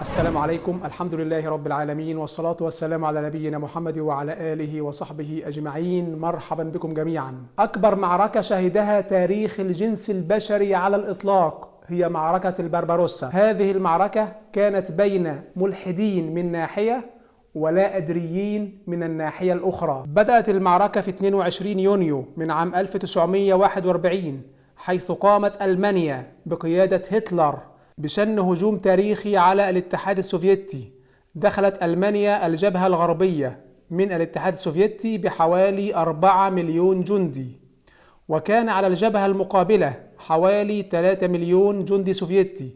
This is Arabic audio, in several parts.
السلام عليكم. الحمد لله رب العالمين، والصلاة والسلام على نبينا محمد وعلى آله وصحبه أجمعين. مرحبا بكم جميعا. أكبر معركة شهدها تاريخ الجنس البشري على الإطلاق هي معركة البربروسا. هذه المعركة كانت بين ملحدين من ناحية ولا أدريين من الناحية الأخرى. بدأت المعركة في 22 يونيو من عام 1941، حيث قامت ألمانيا بقيادة هتلر بشن هجوم تاريخي على الاتحاد السوفيتي. دخلت ألمانيا الجبهة الغربية من الاتحاد السوفيتي بحوالي 4 مليون جندي، وكان على الجبهة المقابلة حوالي 3 مليون جندي سوفيتي.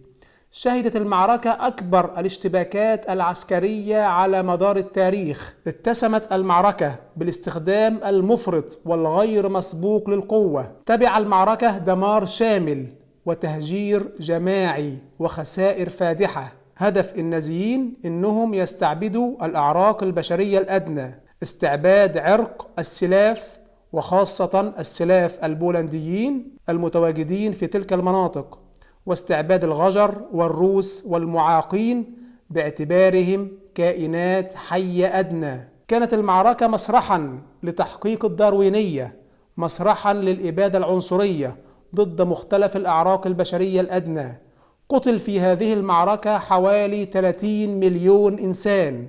شهدت المعركة أكبر الاشتباكات العسكرية على مدار التاريخ. اتسمت المعركة بالاستخدام المفرط والغير مسبوق للقوة. تبع المعركة دمار شامل وتهجير جماعي وخسائر فادحة. هدف النازيين إنهم يستعبدوا الأعراق البشرية الأدنى، استعباد عرق السلاف، وخاصة السلاف البولنديين المتواجدين في تلك المناطق، واستعباد الغجر والروس والمعاقين باعتبارهم كائنات حية أدنى. كانت المعركة مسرحا لتحقيق الداروينية، مسرحا للإبادة العنصرية ضد مختلف الأعراق البشرية الأدنى. قتل في هذه المعركة حوالي 30 مليون إنسان،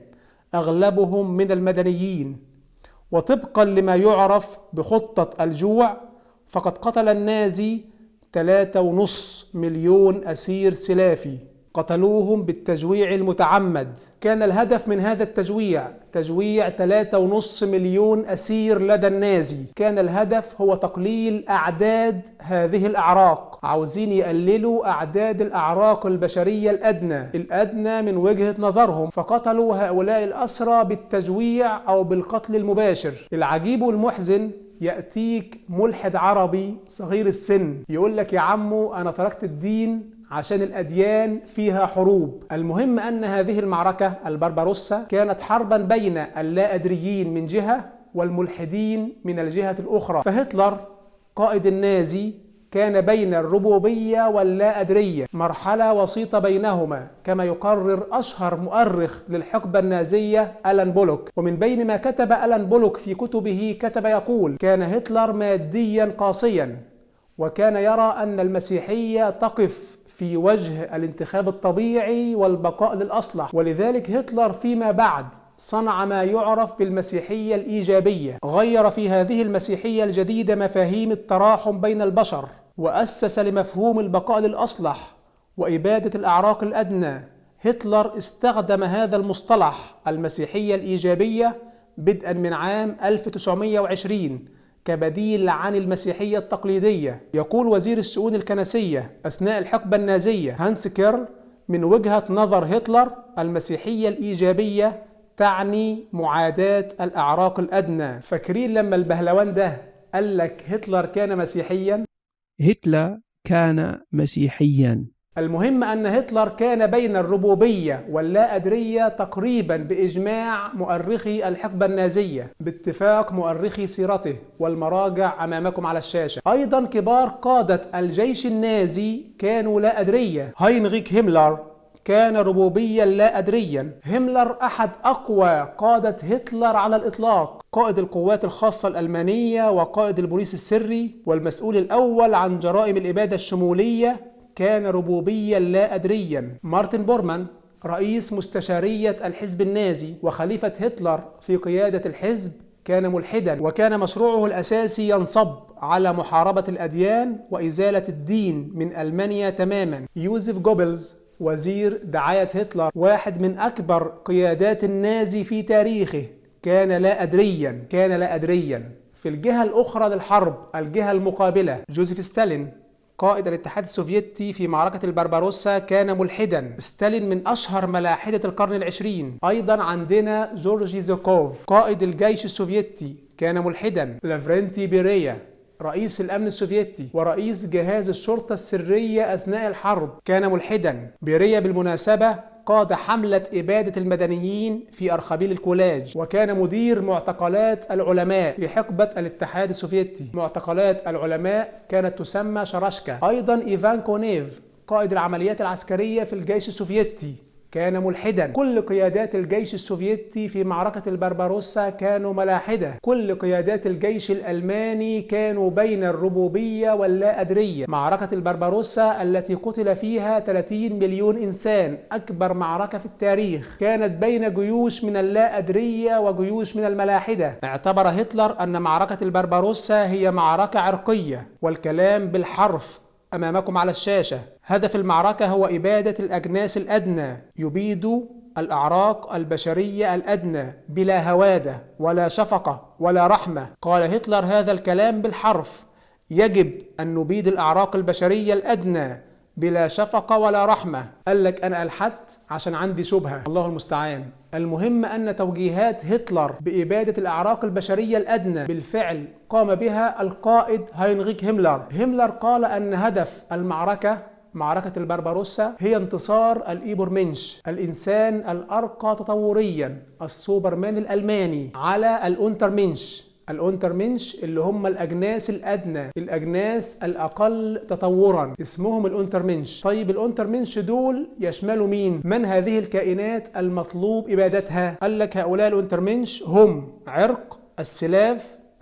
أغلبهم من المدنيين. وطبقا لما يعرف بخطة الجوع، فقد قتل النازي 3.5 مليون أسير سلافي، قتلوهم بالتجويع المتعمد. كان الهدف من هذا التجويع تجويع 3.5 مليون أسير لدى النازي. كان الهدف هو تقليل أعداد هذه الأعراق، عاوزين يقللوا أعداد الأعراق البشرية الأدنى من وجهة نظرهم، فقتلوا هؤلاء الأسرى بالتجويع أو بالقتل المباشر. العجيب والمحزن، يأتيك ملحد عربي صغير السن يقول لك يا عمو أنا تركت الدين عشان الأديان فيها حروب. المهم أن هذه المعركة البربروسا كانت حربا بين اللا أدريين من جهة والملحدين من الجهة الأخرى. فهتلر قائد النازي كان بين الربوبية واللا أدرية، مرحلة وسيطة بينهما، كما يقرر أشهر مؤرخ للحقبة النازية ألان بولوك. ومن بين ما كتب ألان بولوك في كتبه كتب يقول: كان هتلر ماديا قاسيا، وكان يرى أن المسيحية تقف في وجه الانتخاب الطبيعي والبقاء للأصلح، ولذلك هتلر فيما بعد صنع ما يعرف بالمسيحية الإيجابية. غير في هذه المسيحية الجديدة مفاهيم التراحم بين البشر، وأسس لمفهوم البقاء للأصلح وإبادة الأعراق الأدنى. هتلر استخدم هذا المصطلح المسيحية الإيجابية بدءا من عام 1920 كبديل عن المسيحية التقليدية. يقول وزير الشؤون الكنسية أثناء الحقبة النازية هانس كيرل: من وجهة نظر هتلر المسيحية الإيجابية تعني معاداة الأعراق الأدنى. فاكرين لما البهلوان ده قال لك هتلر كان مسيحيا؟ هتلر كان مسيحيا. المهم أن هتلر كان بين الربوبية واللا أدرية تقريبا بإجماع مؤرخي الحقبة النازية، باتفاق مؤرخي سيرته، والمراجع أمامكم على الشاشة. أيضا كبار قادة الجيش النازي كانوا لا أدرية. هاينريك هيملر كان ربوبيا لا أدريا. هيملر أحد أقوى قادة هتلر على الإطلاق، قائد القوات الخاصة الألمانية وقائد البوليس السري والمسؤول الأول عن جرائم الإبادة الشمولية، كان ربوبيا لا أدريا. مارتن بورمان رئيس مستشارية الحزب النازي وخليفة هتلر في قيادة الحزب كان ملحدا، وكان مشروعه الأساسي ينصب على محاربة الأديان وإزالة الدين من ألمانيا تماما. يوزيف جوبلز وزير دعاية هتلر، واحد من أكبر قيادات النازي في تاريخه، كان لا أدريا. في الجهة الأخرى للحرب، الجهة المقابلة، جوزيف ستالين قائد الاتحاد السوفيتي في معركة البربروسا كان ملحدا. ستالين من أشهر ملاحدة القرن العشرين. أيضا عندنا جورجي زوكوف قائد الجيش السوفيتي كان ملحدا. لافرنتي بيريا رئيس الأمن السوفيتي ورئيس جهاز الشرطة السرية أثناء الحرب كان ملحدا. بيريا بالمناسبة قاد حملة إبادة المدنيين في أرخبيل الكولاج، وكان مدير معتقلات العلماء في حقبة الاتحاد السوفيتي. معتقلات العلماء كانت تسمى شراشكا. أيضا إيفان كونيف قائد العمليات العسكرية في الجيش السوفيتي كان ملحدا. كل قيادات الجيش السوفيتي في معركة البربروسا كانوا ملاحدة. كل قيادات الجيش الألماني كانوا بين الربوبية واللا أدرية. معركة البربروسا التي قتل فيها 30 مليون إنسان، أكبر معركة في التاريخ، كانت بين جيوش من اللا أدرية وجيوش من الملاحدة. اعتبر هتلر أن معركة البربروسا هي معركة عرقية، والكلام بالحرف أمامكم على الشاشة. هدف المعركة هو إبادة الأجناس الأدنى، يبيد الأعراق البشرية الأدنى بلا هوادة ولا شفقة ولا رحمة. قال هتلر هذا الكلام بالحرف: يجب أن نبيد الأعراق البشرية الأدنى بلا شفقة ولا رحمة. قال لك أنا ألحدت عشان عندي شبهة، الله المستعان. المهم أن توجيهات هتلر بإبادة الأعراق البشرية الأدنى بالفعل قام بها القائد هاينريك هيملر. هيملر قال أن هدف معركة البربروسا هي انتصار الإيبورمنش، الإنسان الأرقى تطوريا، السوبرمان الألماني، على الأونترمنش. الأونترمنش اللي هم الأجناس الأدنى، الأجناس الأقل تطورا، اسمهم الأونترمنش. طيب الأونترمنش دول يشملوا مين؟ من هذه الكائنات المطلوب إبادتها؟ قال لك هؤلاء الأونترمنش هم عرق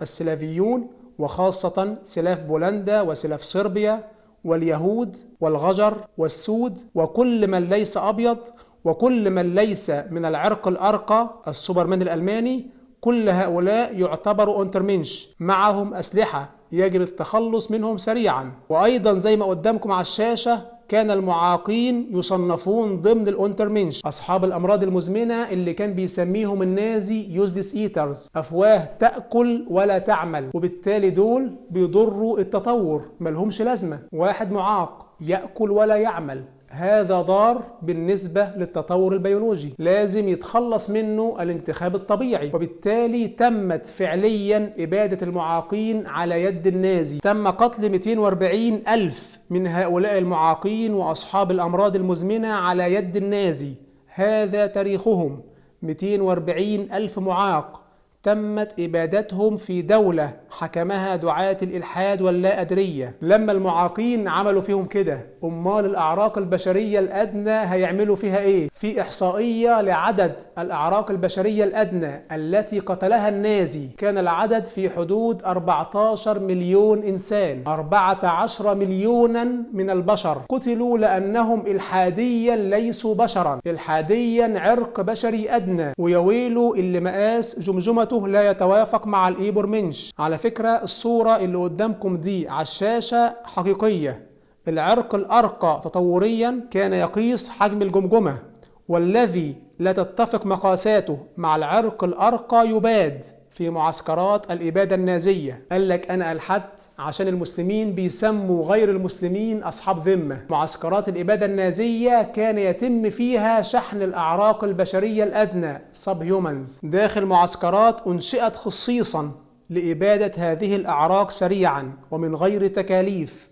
السلافيون، وخاصة سلاف بولندا وسلاف صربيا واليهود والغجر والسود، وكل من ليس أبيض، وكل من ليس من العرق الأرقى السوبرمان الألماني. كل هؤلاء يعتبروا أونترمنش، معهم أسلحة يجب التخلص منهم سريعا. وأيضا زي ما قدامكم على الشاشة كان المعاقين يصنفون ضمن الأونترمنش، أصحاب الأمراض المزمنة اللي كان بيسميهم النازي يوزلس إيترز، أفواه تأكل ولا تعمل، وبالتالي دول بيضروا التطور، ملهمش لازمة. واحد معاق يأكل ولا يعمل، هذا ضار بالنسبة للتطور البيولوجي، لازم يتخلص منه الانتخاب الطبيعي. وبالتالي تمت فعليا إبادة المعاقين على يد النازي. تم قتل 240 ألف من هؤلاء المعاقين وأصحاب الأمراض المزمنة على يد النازي، هذا تاريخهم. 240 ألف معاق تمت إبادتهم في دولة حكمها دعاة الإلحاد واللا أدرية. لما المعاقين عملوا فيهم كده، أمال الأعراق البشرية الأدنى هيعملوا فيها إيه؟ في إحصائية لعدد الأعراق البشرية الأدنى التي قتلها النازي، كان العدد في حدود 14 مليون إنسان. 14 مليونا من البشر قتلوا لأنهم إلحاديا ليسوا بشرا، إلحاديا عرق بشري أدنى، ويويلوا اللي مقاس جمجمته لا يتوافق مع الإيبورمنش. على فكرة الصورة اللي قدامكم دي على الشاشة حقيقية. العرق الأرقى تطوريا كان يقيس حجم الجمجمة، والذي لا تتفق مقاساته مع العرق الأرقى يباد في معسكرات الإبادة النازية. قال لك أنا ألحدت عشان المسلمين بيسموا غير المسلمين أصحاب ذمة. معسكرات الإبادة النازية كان يتم فيها شحن الأعراق البشرية الأدنى subhumans داخل معسكرات أنشئت خصيصا لإبادة هذه الأعراق سريعا ومن غير تكاليف،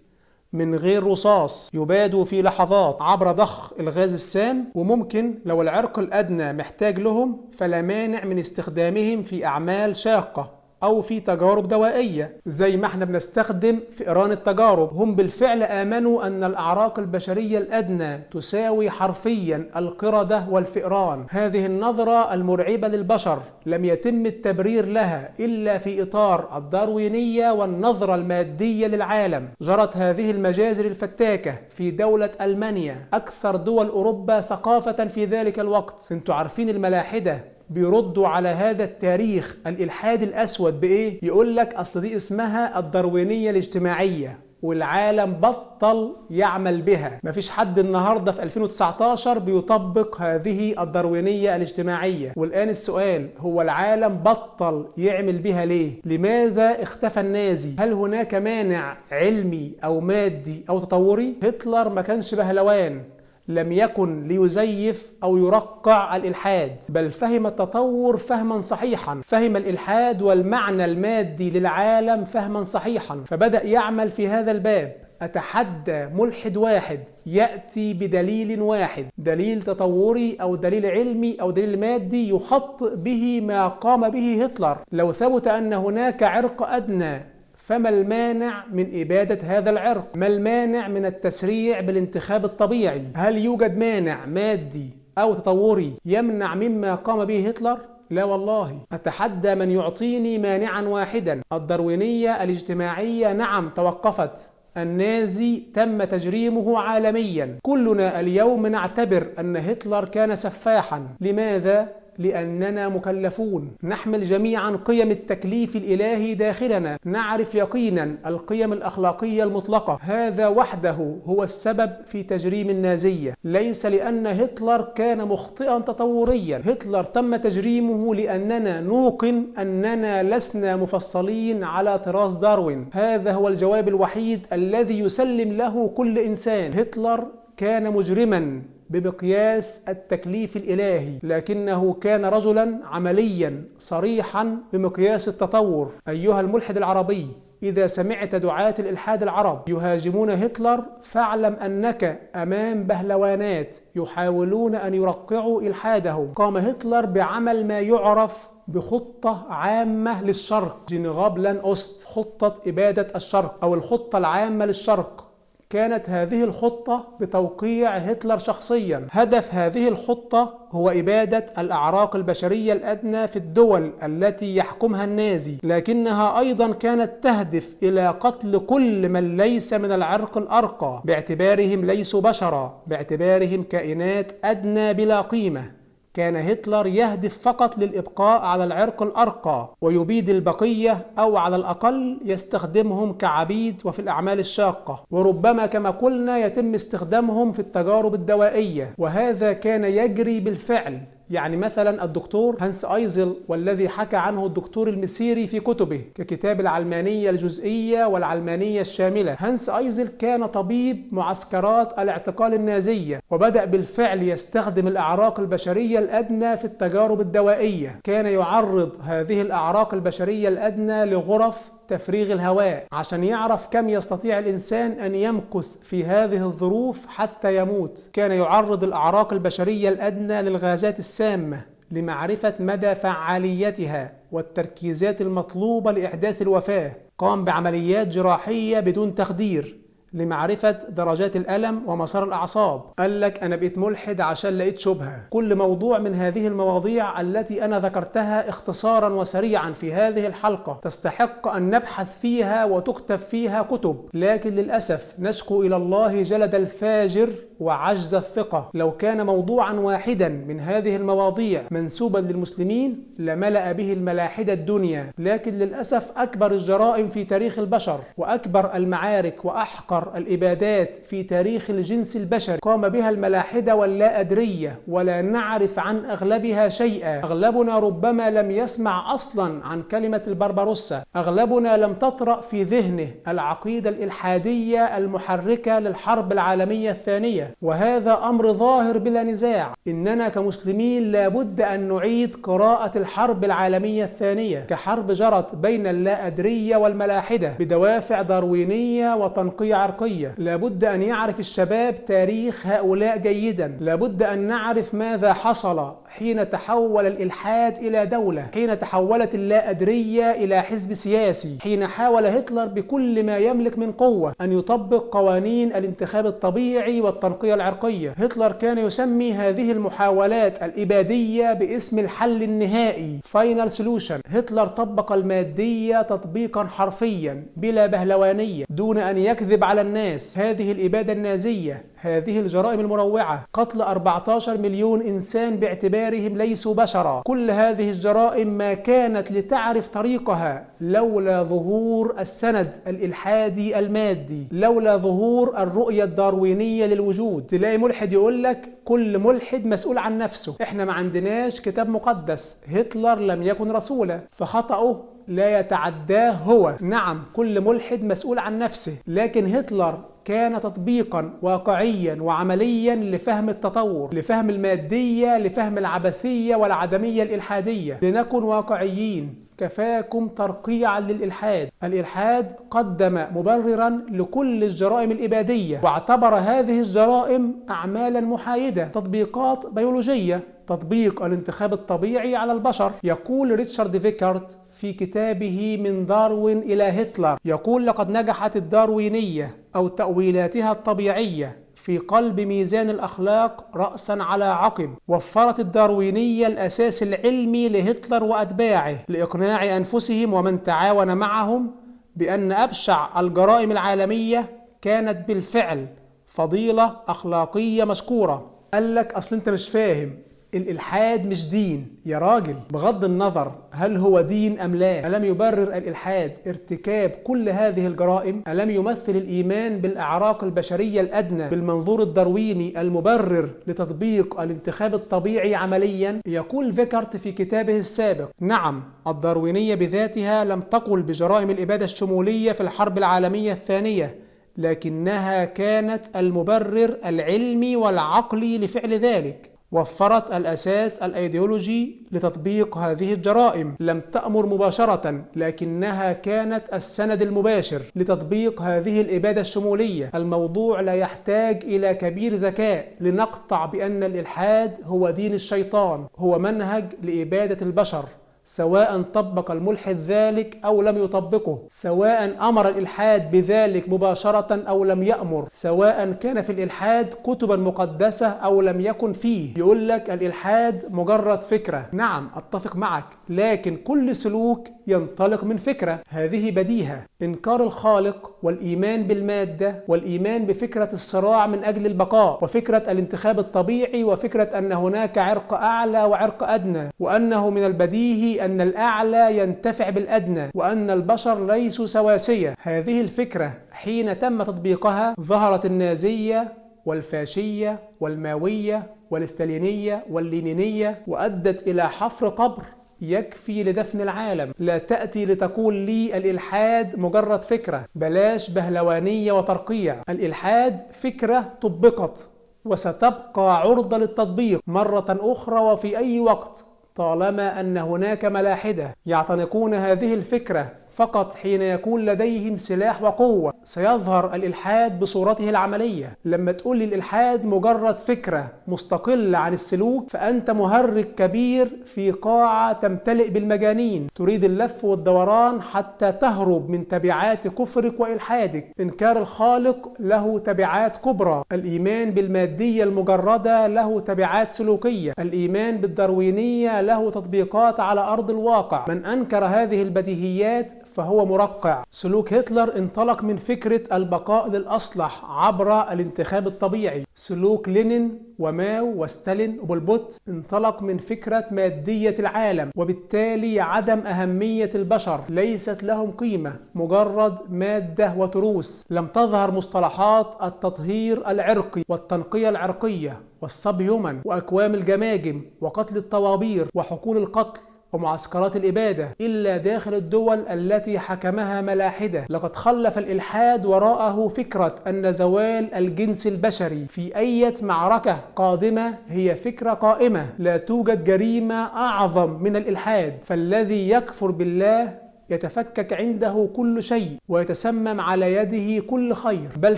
من غير رصاص، يبادوا في لحظات عبر ضخ الغاز السام. وممكن لو العرق الأدنى محتاج لهم فلا مانع من استخدامهم في أعمال شاقة أو في تجارب دوائية زي ما احنا بنستخدم فئران التجارب. هم بالفعل آمنوا أن الأعراق البشرية الأدنى تساوي حرفيا القردة والفئران. هذه النظرة المرعبة للبشر لم يتم التبرير لها إلا في إطار الداروينية والنظرة المادية للعالم. جرت هذه المجازر الفتاكة في دولة ألمانيا، أكثر دول أوروبا ثقافة في ذلك الوقت. انتوا عارفين الملاحدة بيردوا على هذا التاريخ الإلحاد الأسود بإيه؟ يقول لك أصل دي اسمها الداروينية الاجتماعية والعالم بطل يعمل بها. مفيش حد النهاردة في 2019 بيطبق هذه الداروينية الاجتماعية. والآن السؤال هو العالم بطل يعمل بها ليه؟ لماذا اختفى النازي؟ هل هناك مانع علمي أو مادي أو تطوري؟ هتلر ما كانش بهلوان، لم يكن ليزيف أو يرقع الإلحاد، بل فهم التطور فهما صحيحا، فهم الإلحاد والمعنى المادي للعالم فهما صحيحا، فبدأ يعمل في هذا الباب. أتحدى ملحد واحد يأتي بدليل واحد، دليل تطوري أو دليل علمي أو دليل مادي يخطئ به ما قام به هتلر. لو ثبت أن هناك عرق أدنى فما المانع من إبادة هذا العرق؟ ما المانع من التسريع بالانتخاب الطبيعي؟ هل يوجد مانع مادي أو تطوري يمنع مما قام به هتلر؟ لا والله. أتحدى من يعطيني مانعا واحدا. الداروينية الاجتماعية نعم توقفت. النازي تم تجريمه عالميا. كلنا اليوم نعتبر أن هتلر كان سفاحا. لماذا؟ لأننا مكلفون، نحمل جميعا قيم التكليف الإلهي داخلنا، نعرف يقينا القيم الأخلاقية المطلقة. هذا وحده هو السبب في تجريم النازية، ليس لأن هتلر كان مخطئا تطوريا. هتلر تم تجريمه لأننا نوقن أننا لسنا مفصلين على طراز داروين. هذا هو الجواب الوحيد الذي يسلم له كل إنسان. هتلر كان مجرما بمقياس التكليف الإلهي، لكنه كان رجلا عمليا صريحا بمقياس التطور. أيها الملحد العربي، إذا سمعت دعاة الإلحاد العرب يهاجمون هتلر فاعلم أنك أمام بهلوانات يحاولون أن يرقعوا إلحادهم. قام هتلر بعمل ما يعرف بخطة عامة للشرق، جينغابلان أوست، خطة إبادة الشرق أو الخطة العامة للشرق. كانت هذه الخطة بتوقيع هتلر شخصيا. هدف هذه الخطة هو إبادة الأعراق البشرية الأدنى في الدول التي يحكمها النازي، لكنها أيضا كانت تهدف إلى قتل كل من ليس من العرق الأرقى، باعتبارهم ليسوا بشرا، باعتبارهم كائنات أدنى بلا قيمة. كان هتلر يهدف فقط للإبقاء على العرق الأرقى ويبيد البقية، أو على الأقل يستخدمهم كعبيد وفي الأعمال الشاقة، وربما كما قلنا يتم استخدامهم في التجارب الدوائية. وهذا كان يجري بالفعل. يعني مثلا الدكتور هانس أيزل، والذي حكى عنه الدكتور المسيري في كتبه ككتاب العلمانية الجزئية والعلمانية الشاملة. هانس أيزل كان طبيب معسكرات الاعتقال النازية، وبدأ بالفعل يستخدم الأعراق البشرية الأدنى في التجارب الدوائية. كان يعرض هذه الأعراق البشرية الأدنى لغرف تفريغ الهواء عشان يعرف كم يستطيع الإنسان أن يمكث في هذه الظروف حتى يموت. كان يعرض الأعراق البشرية الأدنى للغازات السامة لمعرفة مدى فعاليتها والتركيزات المطلوبة لإحداث الوفاة. قام بعمليات جراحية بدون تخدير لمعرفة درجات الألم ومسار الأعصاب. قال لك أنا بقيت ملحد عشان لقيت شبهة. كل موضوع من هذه المواضيع التي أنا ذكرتها اختصارا وسريعا في هذه الحلقة تستحق أن نبحث فيها وتكتب فيها كتب، لكن للأسف نشكو إلى الله جلد الفاجر وعجز الثقة. لو كان موضوعا واحدا من هذه المواضيع منسوبا للمسلمين لملأ به الملاحدة الدنيا، لكن للأسف أكبر الجرائم في تاريخ البشر وأكبر المعارك وأحقر الإبادات في تاريخ الجنس البشري قام بها الملاحدة واللا أدرية، ولا نعرف عن أغلبها شيئا. أغلبنا ربما لم يسمع أصلا عن كلمة البربروسا. أغلبنا لم تطرأ في ذهنه العقيدة الإلحادية المحركة للحرب العالمية الثانية، وهذا أمر ظاهر بلا نزاع. إننا كمسلمين لابد أن نعيد قراءة الحرب العالمية الثانية كحرب جرت بين اللا أدرية والملاحدة بدوافع داروينية وتنقية عرقية. لابد أن يعرف الشباب تاريخ هؤلاء جيدا. لابد أن نعرف ماذا حصل حين تحول الإلحاد إلى دولة، حين تحولت اللا أدرية إلى حزب سياسي، حين حاول هتلر بكل ما يملك من قوة أن يطبق قوانين الانتخاب الطبيعي والتنقية العرقية. هتلر كان يسمي هذه المحاولات الإبادية باسم الحل النهائي Final Solution. هتلر طبق المادية تطبيقا حرفيا بلا بهلوانية دون أن يكذب على الناس. هذه الإبادة النازية، هذه الجرائم المروعة، قتل 14 مليون إنسان باعتبارهم ليسوا بشرا، كل هذه الجرائم ما كانت لتعرف طريقها لولا ظهور السند الإلحادي المادي، لولا ظهور الرؤية الداروينية للوجود. تلاقي ملحد يقول لك كل ملحد مسؤول عن نفسه، احنا ما عندناش كتاب مقدس، هتلر لم يكن رسولا فخطأه لا يتعداه هو. نعم كل ملحد مسؤول عن نفسه، لكن هتلر كان تطبيقا واقعيا وعمليا لفهم التطور، لفهم المادية، لفهم العبثية والعدمية الإلحادية. لنكن واقعيين، كفاكم ترقيعا للإلحاد. الإلحاد قدم مبررا لكل الجرائم الإبادية، واعتبر هذه الجرائم أعمالا محايدة، تطبيقات بيولوجية، تطبيق الانتخاب الطبيعي على البشر. يقول ريتشارد فيكارت في كتابه من داروين إلى هتلر، يقول لقد نجحت الداروينية أو تأويلاتها الطبيعية في قلب ميزان الأخلاق رأسا على عقب. وفرت الداروينية الأساس العلمي لهتلر وأتباعه لإقناع أنفسهم ومن تعاون معهم بأن أبشع الجرائم العالمية كانت بالفعل فضيلة أخلاقية مشكورة. قال لك أصل أنت مش فاهم، الإلحاد مش دين يا راجل. بغض النظر هل هو دين أم لا، ألم يبرر الإلحاد ارتكاب كل هذه الجرائم؟ ألم يمثل الإيمان بالأعراق البشرية الأدنى بالمنظور الدارويني المبرر لتطبيق الانتخاب الطبيعي عمليا؟ يقول فيكارت في كتابه السابق: نعم، الداروينية بذاتها لم تقل بجرائم الإبادة الشمولية في الحرب العالمية الثانية، لكنها كانت المبرر العلمي والعقلي لفعل ذلك. وفرت الأساس الأيديولوجي لتطبيق هذه الجرائم. لم تأمر مباشرة، لكنها كانت السند المباشر لتطبيق هذه الإبادة الشمولية. الموضوع لا يحتاج إلى كبير ذكاء لنقطع بأن الإلحاد هو دين الشيطان، هو منهج لإبادة البشر، سواء طبق الملحد ذلك أو لم يطبقه، سواء أمر الإلحاد بذلك مباشرة أو لم يأمر، سواء كان في الإلحاد كتبا مقدسة أو لم يكن فيه. يقول لك الإلحاد مجرد فكرة. نعم، أتفق معك، لكن كل سلوك ينطلق من فكرة، هذه بديهة. إنكار الخالق والإيمان بالمادة والإيمان بفكرة الصراع من أجل البقاء وفكرة الانتخاب الطبيعي وفكرة أن هناك عرق أعلى وعرق أدنى، وأنه من البديهي أن الأعلى ينتفع بالأدنى، وأن البشر ليسوا سواسية. هذه الفكرة حين تم تطبيقها ظهرت النازية والفاشية والماوية والستالينية واللينينية، وأدت إلى حفر قبر يكفي لدفن العالم. لا تأتي لتقول لي الإلحاد مجرد فكرة، بلاش بهلوانية وترقيع. الإلحاد فكرة طبقت وستبقى عرضة للتطبيق مرة أخرى وفي أي وقت، طالما أن هناك ملاحدة يعتنقون هذه الفكرة فقط حين يكون لديهم سلاح وقوة. سيظهر الإلحاد بصورته العملية. لما تقول لي الإلحاد مجرد فكرة مستقلة عن السلوك، فأنت مهرج كبير في قاعة تمتلئ بالمجانين، تريد اللف والدوران حتى تهرب من تبعات كفرك وإلحادك. إنكار الخالق له تبعات كبرى، الإيمان بالمادية المجردة له تبعات سلوكية، الإيمان بالداروينية له تطبيقات على أرض الواقع. من أنكر هذه البديهيات فهو مرقع. سلوك هتلر انطلق من فكرة البقاء للأصلح عبر الانتخاب الطبيعي. سلوك لينين وماو وستالين وبولبوت انطلق من فكرة مادية العالم، وبالتالي عدم أهمية البشر، ليست لهم قيمة، مجرد مادة وتروس. لم تظهر مصطلحات التطهير العرقي والتنقية العرقية والسبهيومن وأكوام الجماجم وقتل الطوابير وحقول القتل ومعسكرات الإبادة إلا داخل الدول التي حكمها ملاحدة. لقد خلف الإلحاد وراءه فكرة أن زوال الجنس البشري في أي معركة قادمة هي فكرة قائمة. لا توجد جريمة أعظم من الإلحاد، فالذي يكفر بالله يتفكك عنده كل شيء ويتسمم على يده كل خير. بل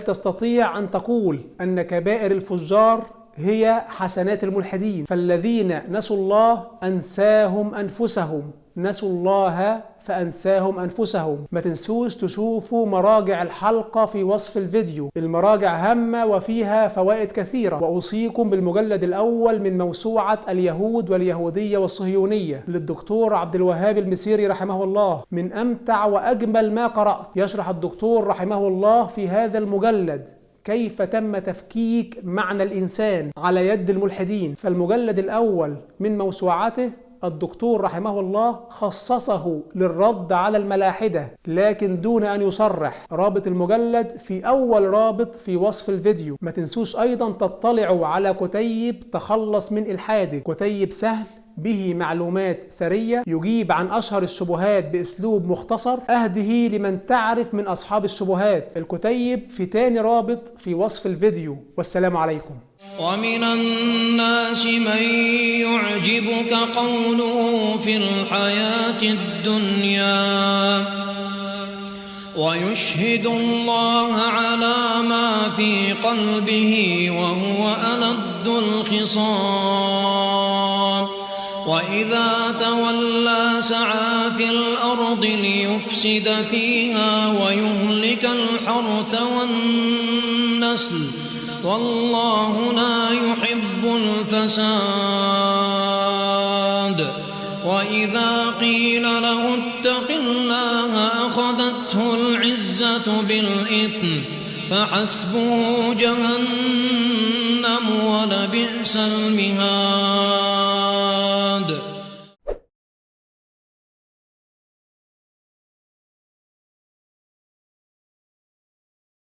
تستطيع أن تقول أن كبائر الفجار هي حسنات الملحدين، فالذين نسوا الله أنساهم أنفسهم، نسوا الله فأنساهم أنفسهم. ما تنسوش تشوفوا مراجع الحلقة في وصف الفيديو، المراجع هامة وفيها فوائد كثيرة. وأوصيكم بالمجلد الأول من موسوعة اليهود واليهودية والصهيونية للدكتور عبد الوهاب المسيري رحمه الله، من أمتع وأجمل ما قرأت. يشرح الدكتور رحمه الله في هذا المجلد كيف تم تفكيك معنى الإنسان على يد الملحدين. فالمجلد الأول من موسوعته الدكتور رحمه الله خصصه للرد على الملاحدة، لكن دون أن يصرح. رابط المجلد في أول رابط في وصف الفيديو. ما تنسوش أيضا تطلعوا على كتيب تخلص من إلحادك، كتيب سهل به معلومات ثرية، يجيب عن أشهر الشبهات بأسلوب مختصر، أهده لمن تعرف من أصحاب الشبهات. الكتيب في تاني رابط في وصف الفيديو. والسلام عليكم. ومن الناس من يعجبك قوله في الحياة الدنيا ويشهد الله على ما في قلبه وهو ألد الخصام، وإذا تولى سعى في الأرض ليفسد فيها ويهلك الحرث والنسل والله لا يحب الفساد. وإذا قيل له اتق الله أخذته العزة بالإثم فحسبه جهنم ولبئس المهاد.